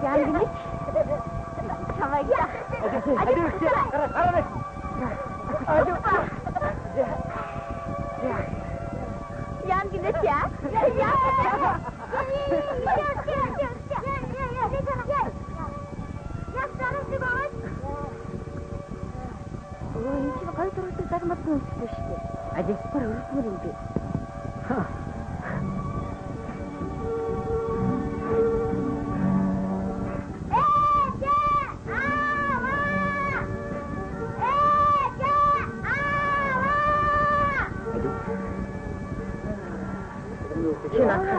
Янгинич. Чамайга. Янгинич я. Энэ гой дөрөвтэй загмад нь үстэй шүү дээ. Адилбар өргөмөр юм бэ.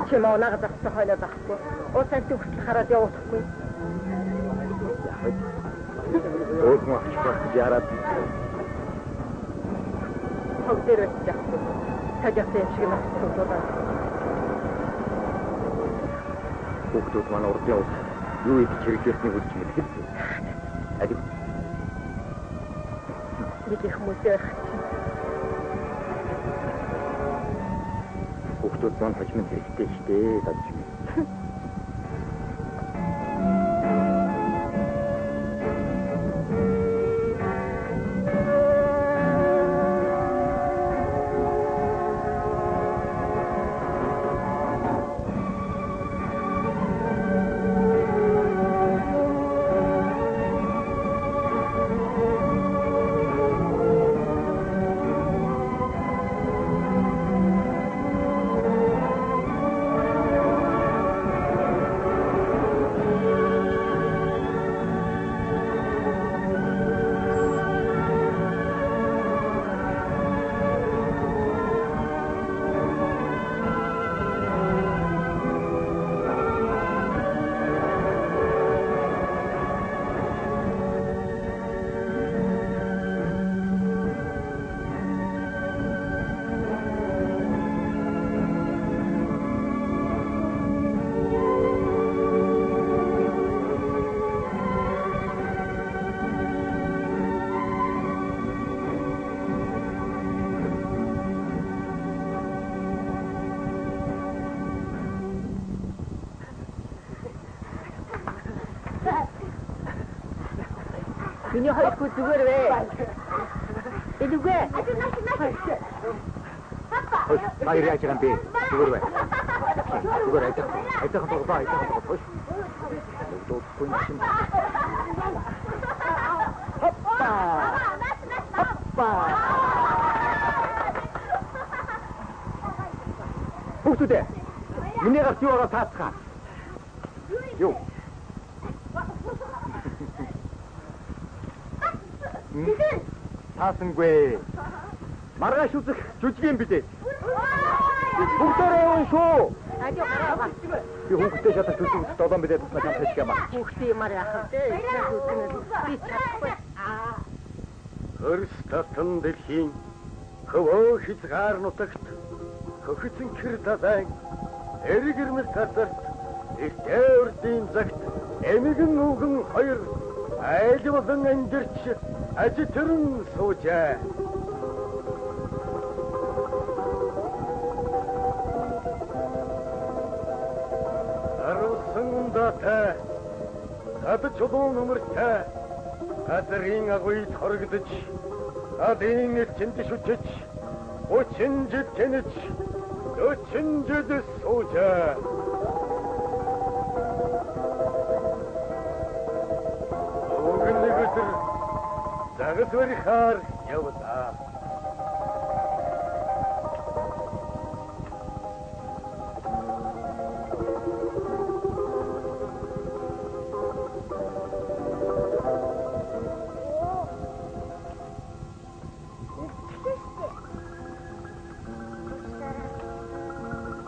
Чи маа нагаад авсан хойлоо байхгүй. Уусаа төгсөл хараад явуулахгүй. Өөд мах гэж яраад. Хогдэрэж яахгүй. Тажигтай юм шиг насцуулаад. Хүүхдүүд манай урдын ус юу их хэрэглэсний хүлж мэдэх. Адив. Нэг их хүмүүсээ хүүхдүүд маань хожим хэрэгтэй штэ дадж юм. Миний хоёр хүү зүгээр вэ? Эдүгэ. Папа. Баяр яаж юм бэ? Зүгээр вэ? Зүгээр айдах тоо. Дуухгүй юм. Папа. Хүүхдүүдээ. Миний гарч юу байгаа таацгаа. Юу? Таасангүй. Маргааш үзэх жүжигэн бидээ. Бүгдээрээ шүү. Би хүүхдээ шатаж үзэх долоон бидээ туснаа хамтчих юм аа. Хүүхдээ ямар яхав дээ. Би чадахгүй. Хөрс татан дэлхийн хөвөө хязгаар нутагт хөхицэн гэр талайн эрг ирмэл татарт эртээ урдын загт эмигэн нүгэн хоёр айлбалан амьдэрч ажитрэн суужээ. Арвсан ундатай хад чулуун нөмөртэй газрын агуйд хорогдож адын эрчэнд шүтэж өчин жид тэнэж өчин жид суужээ. Загас варихар явда.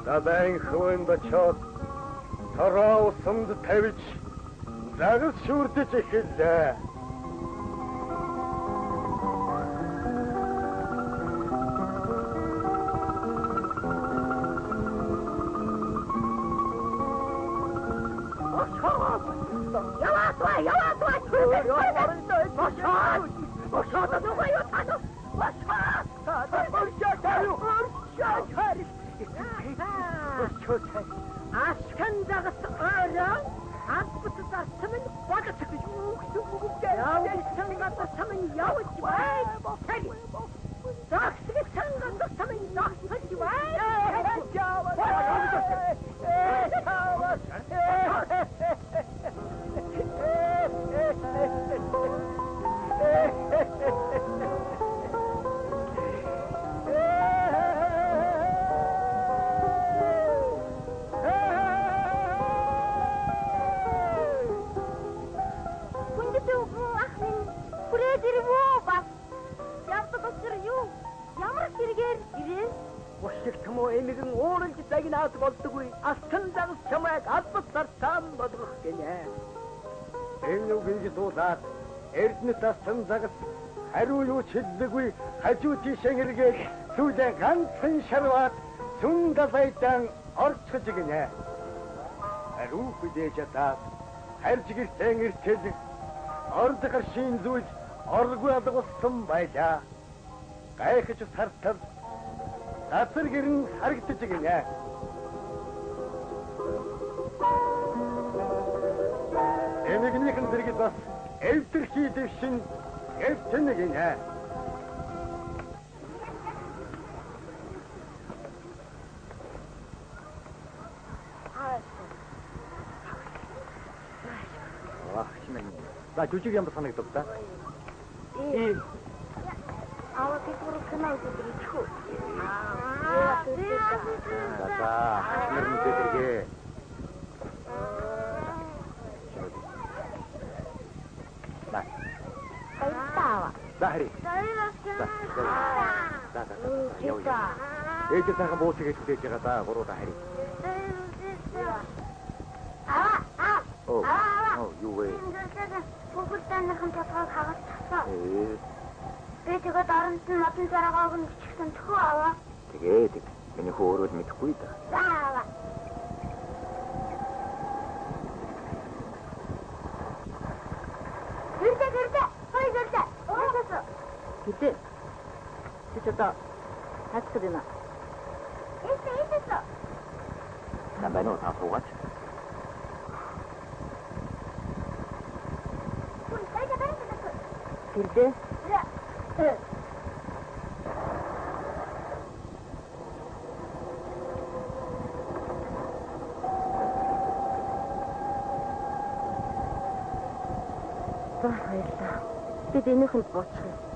Далайн хөвөнд очоод тараа усамд тавьж загас шүрдэж эхэллээ. Ашхан загас ороо Аппут зарцмын бодчих юу гэсэн үг вэ? Явсан газар самын явж бай. Загсыг сангаад самын загсаж бай. Эмигэн ууралж загнаад болдоггүй. Алтан загас чамайг албат зарцаан болгох гинэ. Энэ үгийг дуулаад Эрдэнэт алтан загас хариу юу ч хэллэггүй хажуу тийшээ эргээд сүүлээ ганцхан шарваад сүн далайдан орцгож гинэ. Хариу хүлээж чадаад харж гэртэн ирчээд орд гаршийн зүйл оргүй алгуулсан байлаа. Гайхаж сартал Асар гэрэн харагдаж гинэ. Эмэгнийхэн зэрэгт бас эвдэрхий дэвшин эвтэн гинэ. Хичмэн. За жүжиг юм санагдав та. Аваа тэгвэр канаа үзэх үү? За, нэрэн дээргээ. Ба. Айтаа. Захри. Ээж сайхан бууцыг хэлж байгаа да, гурваа хари. Юу вэ? Бүгдэнийхэн толгойг хагалцсан. Би тэгээд оронт нь модон зараагааг нь гिचсэн тхөө аваа. Тэгээд миний хөөрөд мэдхгүй да. Заава. Гэрдэ. Хой гэрдэ. Оосоо. Гэтэ. Чи одоо хацдаг юм аа. Эсээ. Намбано таахуугач. Гэрдэ. Баярлалаа. Бид энийхэнд буучих.